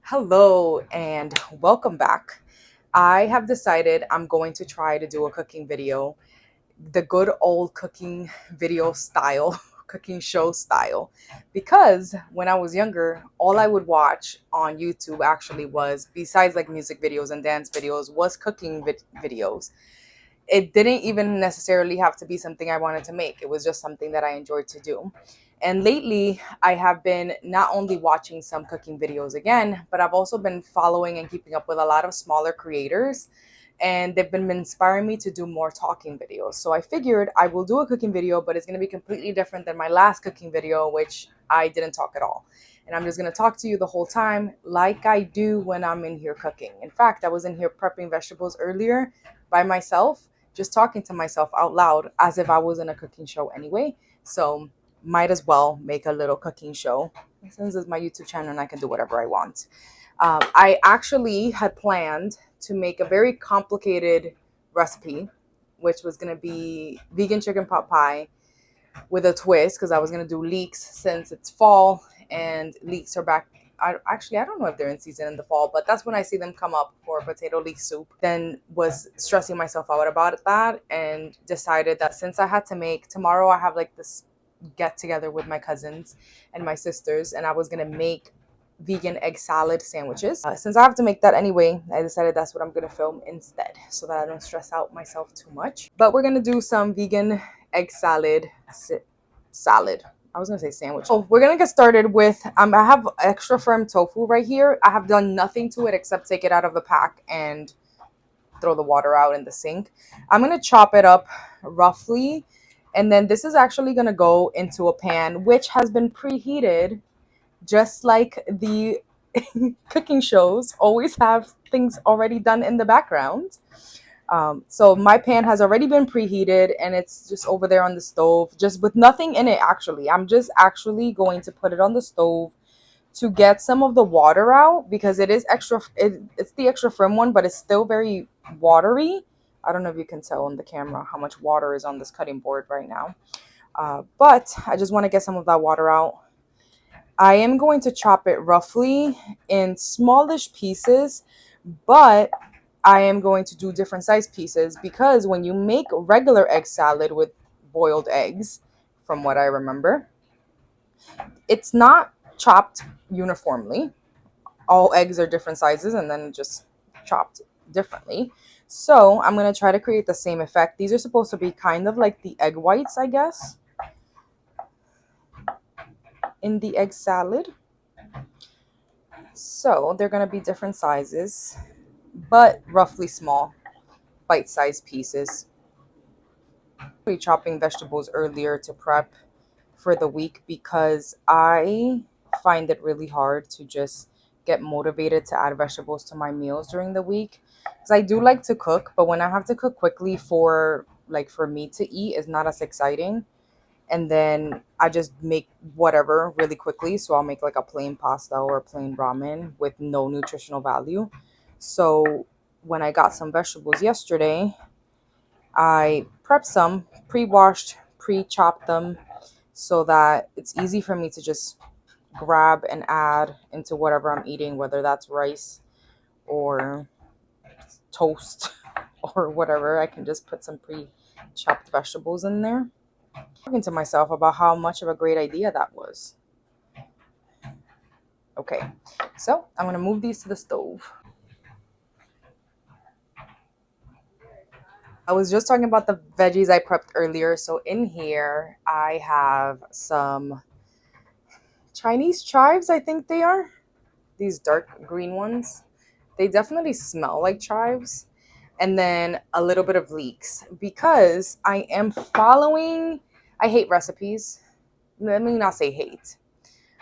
Hello and welcome back. I have decided I'm going to try to do a cooking video, the good old cooking video style, cooking show style. Because when I was younger, all I would watch on YouTube actually was, besides like music videos and dance videos, was cooking videos. It didn't even necessarily have to be something I wanted to make. It was just something that I enjoyed to do. And lately, I have been not only watching some cooking videos again, but I've also been following and keeping up with a lot of smaller creators. And they've been inspiring me to do more talking videos. So I figured I will do a cooking video, but it's going to be completely different than my last cooking video, which I didn't talk at all. And I'm just going to talk to you the whole time like I do when I'm in here cooking. In fact, I was in here prepping vegetables earlier by myself, just talking to myself out loud as if I was in a cooking show anyway. So might as well make a little cooking show since it's my YouTube channel and I can do whatever I want. I actually had planned to make a very complicated recipe, which was going to be vegan chicken pot pie with a twist because I was going to do leeks since it's fall and leeks are back. I don't know if they're in season in the fall, but that's when I see them come up for potato leek soup. Then was stressing myself out about that and decided that since I had to make tomorrow, I have like this get together with my cousins and my sisters, and I was going to make vegan egg salad sandwiches. Since I have to make that anyway, I decided that's what I'm going to film instead so that I don't stress out myself too much. But we're going to do some vegan egg salad. I was gonna say sandwich. Oh, we're gonna get started with, I have extra firm tofu right here. I have done nothing to it except take it out of the pack and throw the water out in the sink. I'm gonna chop it up roughly, and then this is actually gonna go into a pan which has been preheated, just like the cooking shows always have things already done in the background. So my pan has already been preheated and it's just over there on the stove, just with nothing in it actually. I'm just actually going to put it on the stove to get some of the water out because it is extra, it's the extra firm one, but it's still very watery. I don't know if you can tell on the camera how much water is on this cutting board right now. But I just want to get some of that water out. I am going to chop it roughly in smallish pieces, but I am going to do different size pieces because when you make regular egg salad with boiled eggs, from what I remember, it's not chopped uniformly. All eggs are different sizes and then just chopped differently. So I'm going to try to create the same effect. These are supposed to be kind of like the egg whites, I guess, in the egg salad. So they're going to be different sizes, but roughly small, bite-sized pieces. Chopping vegetables earlier to prep for the week because I find it really hard to just get motivated to add vegetables to my meals during the week, because I do like to cook, but when I have to cook quickly for me to eat is not as exciting. And then I just make whatever really quickly, so I'll make like a plain pasta or a plain ramen with no nutritional value. So when I got some vegetables yesterday, I prepped some, pre-washed, pre-chopped them so that it's easy for me to just grab and add into whatever I'm eating, whether that's rice or toast or whatever. I can just put some pre-chopped vegetables in there. I'm talking to myself about how much of a great idea that was. Okay, so I'm going to move these to the stove. I was just talking about the veggies I prepped earlier. So in here, I have some Chinese chives, I think they are. These dark green ones. They definitely smell like chives. And then a little bit of leeks because I am following, I hate recipes. Let me not say hate.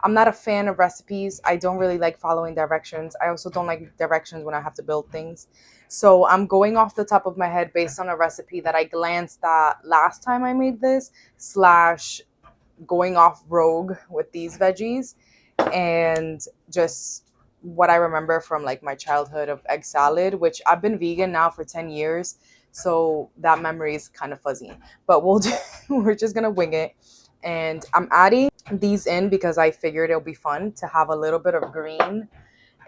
I'm not a fan of recipes. I don't really like following directions. I also don't like directions when I have to build things. So I'm going off the top of my head based on a recipe that I glanced at last time I made this, slash going off rogue with these veggies, and just what I remember from like my childhood of egg salad, which I've been vegan now for 10 years. So that memory is kind of fuzzy, but we're just going to wing it. And I'm adding these in because I figured it'll be fun to have a little bit of green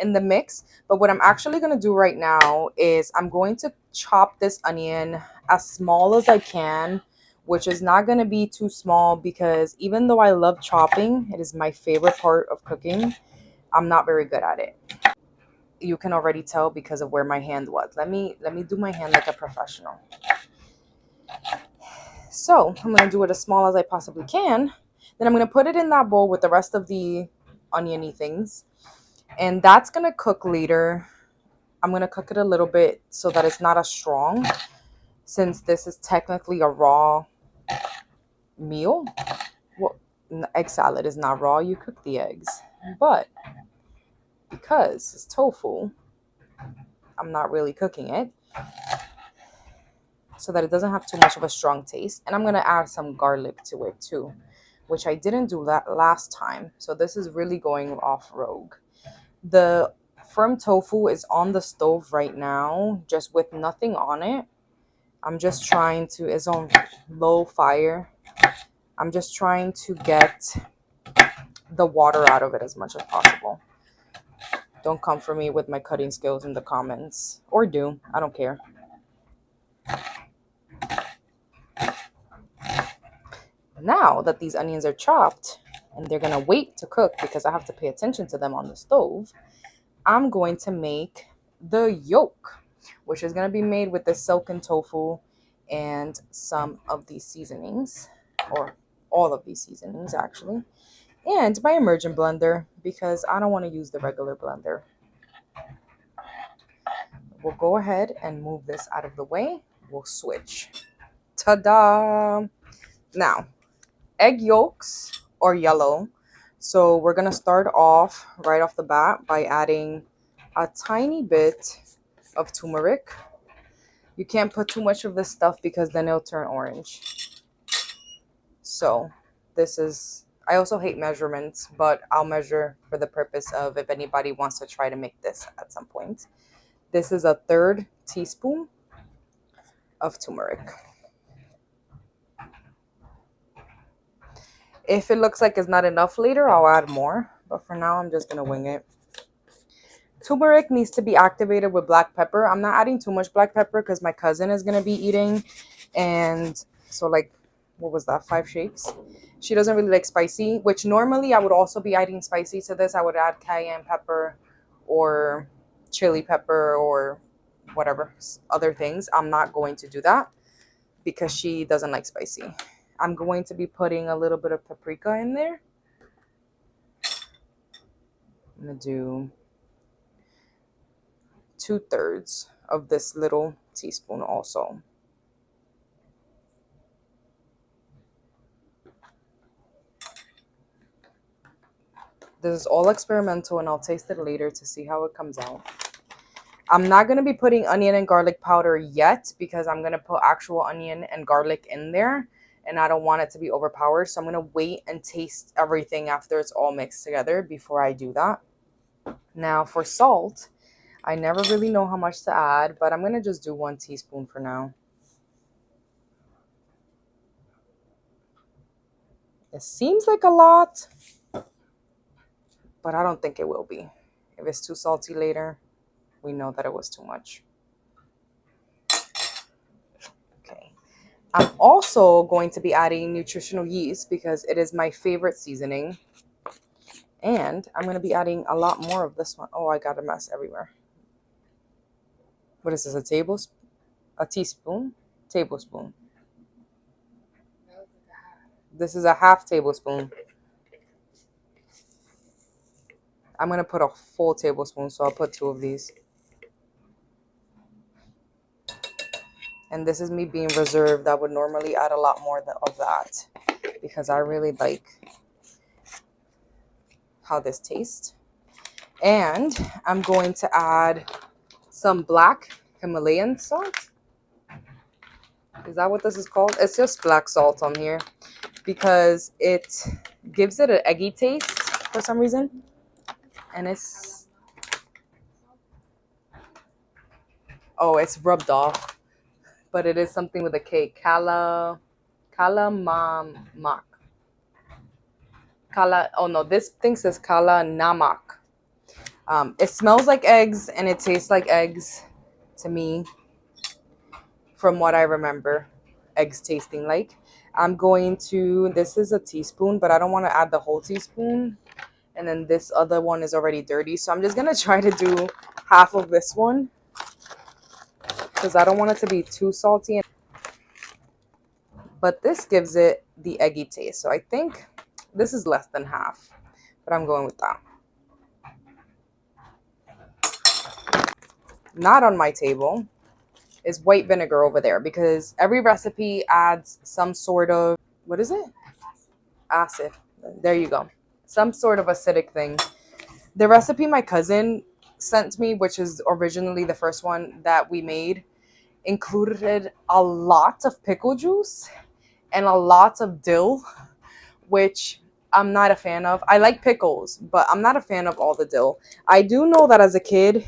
in the mix. But what I'm actually going to do right now is I'm going to chop this onion as small as I can, which is not going to be too small because even though I love chopping, it is my favorite part of cooking, I'm not very good at it. You can already tell because of where my hand was. Let me do my hand like a professional. So I'm going to do it as small as I possibly can. Then I'm going to put it in that bowl with the rest of the oniony things. And that's going to cook later. I'm going to cook it a little bit so that it's not as strong, since this is technically a raw meal. Well, egg salad is not raw. You cook the eggs. But because it's tofu, I'm not really cooking it, so that it doesn't have too much of a strong taste. And I'm going to add some garlic to it too, which I didn't do that last time. So this is really going off rogue. The firm tofu is on the stove right now, just with nothing on it. I'm just trying to, it's on low fire. I'm just trying to get the water out of it as much as possible. Don't come for me with my cutting skills in the comments. Or do. I don't care. Now that these onions are chopped and they're going to wait to cook because I have to pay attention to them on the stove, I'm going to make the yolk, which is going to be made with the silken tofu and some of these seasonings, or all of these seasonings actually, and my immersion blender because I don't want to use the regular blender. We'll go ahead and move this out of the way. We'll switch. Ta-da! Now, egg yolks are yellow. So we're going to start off right off the bat by adding a tiny bit of turmeric. You can't put too much of this stuff because then it'll turn orange. So this is, I also hate measurements, but I'll measure for the purpose of if anybody wants to try to make this at some point. This is a 1/3 teaspoon of turmeric. If it looks like it's not enough later, I'll add more. But for now, I'm just going to wing it. Turmeric needs to be activated with black pepper. I'm not adding too much black pepper because my cousin is going to be eating. And so like, what was that? 5 shakes. She doesn't really like spicy, which normally I would also be adding spicy to this. I would add cayenne pepper or chili pepper or whatever other things. I'm not going to do that because she doesn't like spicy. I'm going to be putting a little bit of paprika in there. I'm going to do 2/3 of this little teaspoon also. This is all experimental and I'll taste it later to see how it comes out. I'm not going to be putting onion and garlic powder yet because I'm going to put actual onion and garlic in there and I don't want it to be overpowered. So I'm going to wait and taste everything after it's all mixed together before I do that. Now for salt, I never really know how much to add, but I'm going to just do 1 teaspoon for now. It seems like a lot, but I don't think it will be. If it's too salty later, we know that it was too much. Okay. I'm also going to be adding nutritional yeast because it is my favorite seasoning. And I'm going to be adding a lot more of this one. Oh, I got a mess everywhere. What is this, a tablespoon? A teaspoon? Tablespoon. This is a 1/2 tablespoon. I'm going to put a full tablespoon, so I'll put 2 of these. And this is me being reserved. I would normally add a lot more of that because I really like how this tastes. And I'm going to add some black Himalayan salt. Is that what this is called? It's just black salt on here because it gives it an eggy taste for some reason. And it's, oh, it's rubbed off. But it is something with a K. Kala mamak. Oh no, this thing says kala namak. It smells like eggs and it tastes like eggs to me, from what I remember eggs tasting like. I'm going to, this is a teaspoon, but I don't want to add the whole teaspoon. And then this other one is already dirty. So I'm just going to try to do half of this one because I don't want it to be too salty. But this gives it the eggy taste. So I think this is less than half, but I'm going with that. Not on my table is white vinegar over there because every recipe adds some sort of, what is it? Acid. There you go. Some sort of acidic thing. The recipe my cousin sent me, which is originally the first one that we made, included a lot of pickle juice and a lot of dill, which I'm not a fan of. I like pickles, but I'm not a fan of all the dill. I do know that as a kid,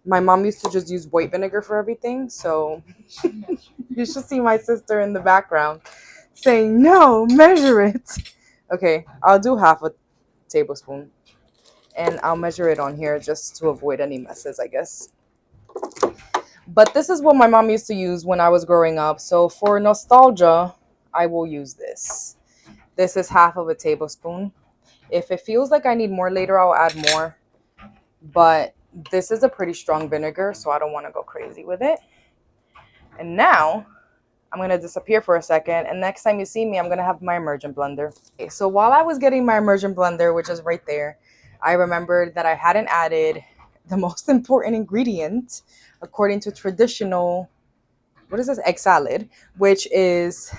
my mom used to just use white vinegar for everything. So you should see my sister in the background saying, no, measure it. Okay, I'll do half a tablespoon. And I'll measure it on here just to avoid any messes, I guess. But this is what my mom used to use when I was growing up. So for nostalgia, I will use this. This is half of a tablespoon. If it feels like I need more later, I'll add more. But this is a pretty strong vinegar, so I don't want to go crazy with it. And now I'm going to disappear for a second. And next time you see me, I'm going to have my immersion blender. Okay, so while I was getting my immersion blender, which is right there, I remembered that I hadn't added the most important ingredient according to traditional, what is this? Egg salad, which is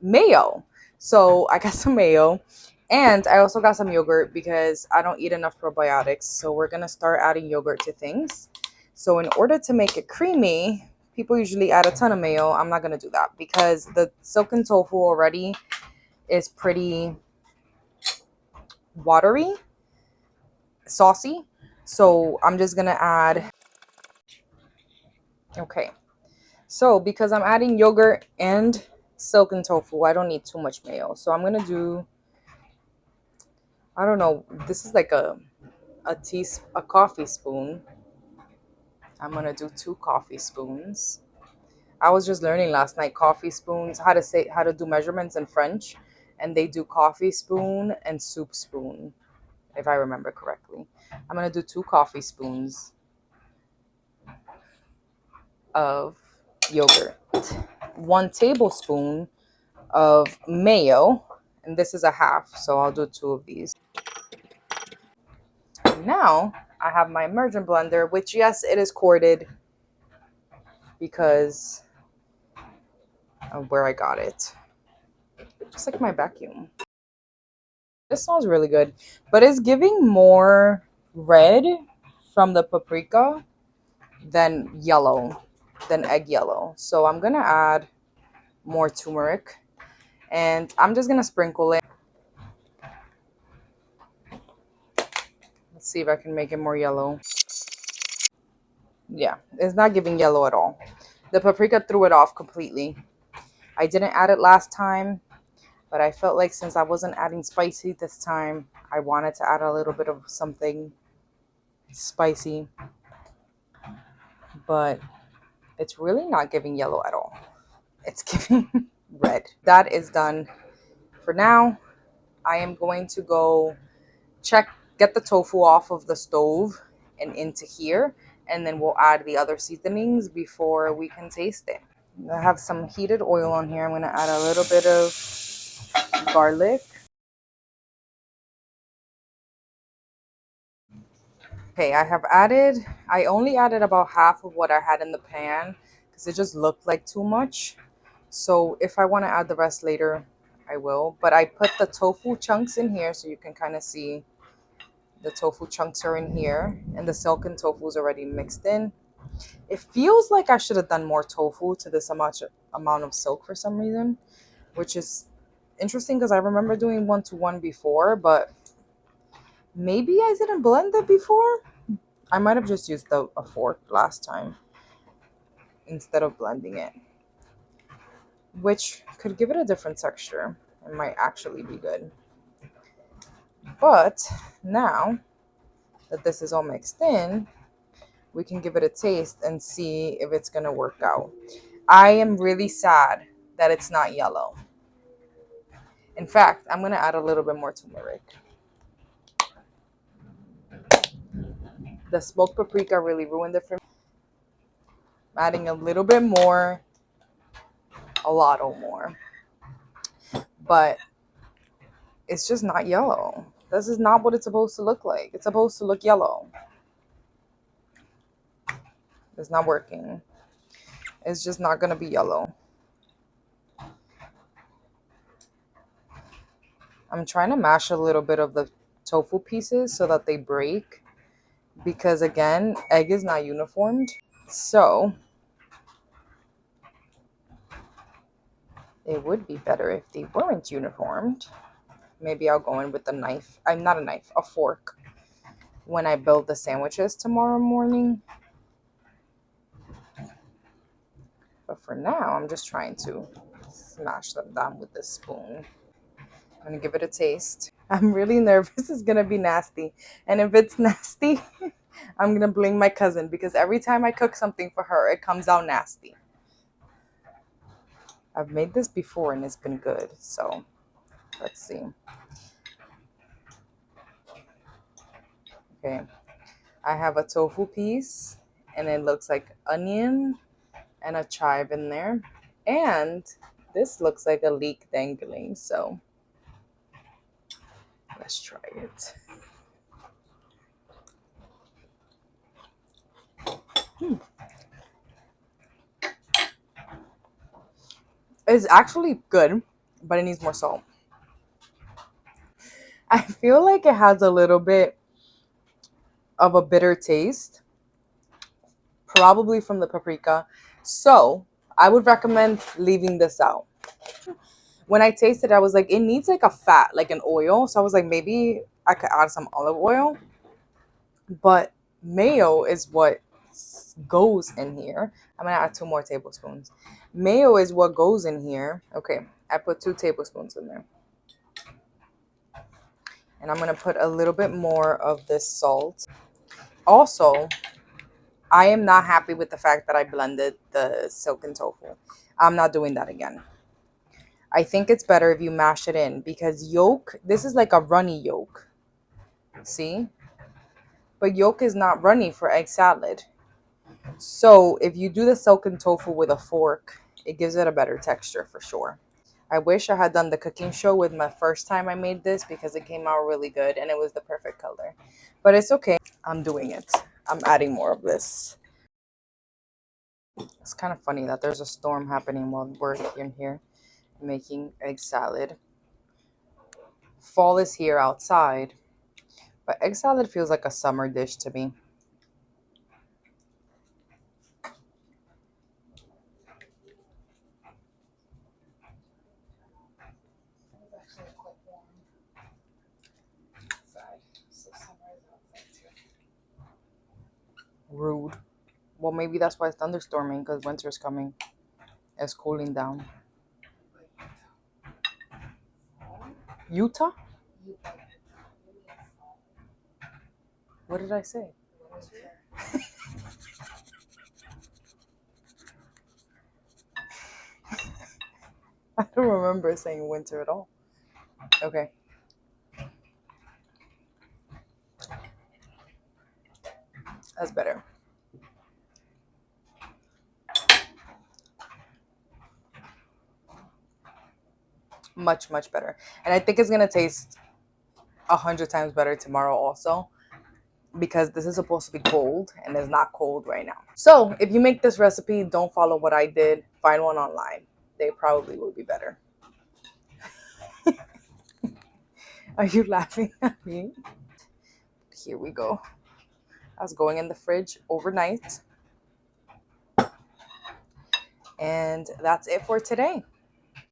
mayo. So I got some mayo and I also got some yogurt because I don't eat enough probiotics. So we're going to start adding yogurt to things. So in order to make it creamy, people usually add a ton of mayo. I'm not going to do that because the silken tofu already is pretty watery, saucy. So I'm just going to add, okay. So because I'm adding yogurt and silken tofu, I don't need too much mayo. So I'm going to do, I don't know, this is like a coffee spoon. I'm gonna do 2 coffee spoons. I was just learning last night coffee spoons, how to do measurements in French, and they do coffee spoon and soup spoon, if I remember correctly. I'm gonna do 2 coffee spoons of yogurt, 1 tablespoon of mayo, and this is a half, so I'll do 2 of these. Now I have my immersion blender, which yes, it is corded because of where I got it. Just like my vacuum. This smells really good, but it's giving more red from the paprika than yellow, than egg yellow. So I'm gonna add more turmeric and I'm just gonna sprinkle it. Let's see if I can make it more yellow. Yeah, it's not giving yellow at all. The paprika threw it off completely. I didn't add it last time, but I felt like since I wasn't adding spicy this time, I wanted to add a little bit of something spicy. But it's really not giving yellow at all. It's giving red. That is done for now. I am going to go get the tofu off of the stove and into here, and then we'll add the other seasonings before we can taste it. I have some heated oil on here. I'm going to add a little bit of garlic. Okay, I only added about half of what I had in the pan because it just looked like too much. So if I want to add the rest later, I will. But I put the tofu chunks in here so you can kind of see the tofu chunks are in here and the silken tofu is already mixed in. It feels like I should have done more tofu to this amount of silk for some reason, which is interesting because I remember doing 1-to-1 before, but maybe I didn't blend it before. I might have just used a fork last time instead of blending it, which could give it a different texture. It might actually be good. But now that this is all mixed in, we can give it a taste and see if it's gonna work out. I am really sad that it's not yellow. In fact, I'm gonna add a little bit more turmeric. The smoked paprika really ruined it for me. I'm adding a little bit more, a lot more, but it's just not yellow. This is not what it's supposed to look like. It's supposed to look yellow. It's not working. It's just not gonna be yellow. I'm trying to mash a little bit of the tofu pieces so that they break, because again, egg is not uniformed. So it would be better if they weren't uniformed. Maybe I'll go in with a knife. I'm not a knife, a fork, when I build the sandwiches tomorrow morning. But for now, I'm just trying to smash them down with this spoon. I'm gonna give it a taste. I'm really nervous it's gonna be nasty. And if it's nasty, I'm gonna blame my cousin, because every time I cook something for her, it comes out nasty. I've made this before and it's been good. So let's see. Okay. I have a tofu piece and it looks like onion and a chive in there. And this looks like a leek dangling. So let's try it. It's actually good, but it needs more salt. I feel like it has a little bit of a bitter taste, probably from the paprika. So I would recommend leaving this out. When I tasted it, I was like, it needs like a fat, like an oil. So I was like, maybe I could add some olive oil. But mayo is what goes in here. I'm going to add 2 more tablespoons. Mayo is what goes in here. Okay, I put 2 tablespoons in there. And I'm going to put a little bit more of this salt. Also, I am not happy with the fact that I blended the silken tofu. I'm not doing that again. I think it's better if you mash it in, because yolk, this is like a runny yolk. See? But yolk is not runny for egg salad. So if you do the silken tofu with a fork, it gives it a better texture for sure. I wish I had done the cooking show with my first time I made this, because it came out really good and it was the perfect color. But it's okay. I'm doing it. I'm adding more of this. It's kind of funny that there's a storm happening while we're in here making egg salad. Fall is here outside, but egg salad feels like a summer dish to me. Rude. Well, maybe that's why it's thunderstorming, because winter's coming. It's cooling down. Utah? What did I say? I don't remember saying winter at all. Okay. That's better. Much, much better. And I think it's going to taste 100 times better tomorrow also, because this is supposed to be cold and it's not cold right now. So if you make this recipe, don't follow what I did. Find one online. They probably will be better. Are you laughing at me? Here we go. I was going in the fridge overnight. And that's it for today.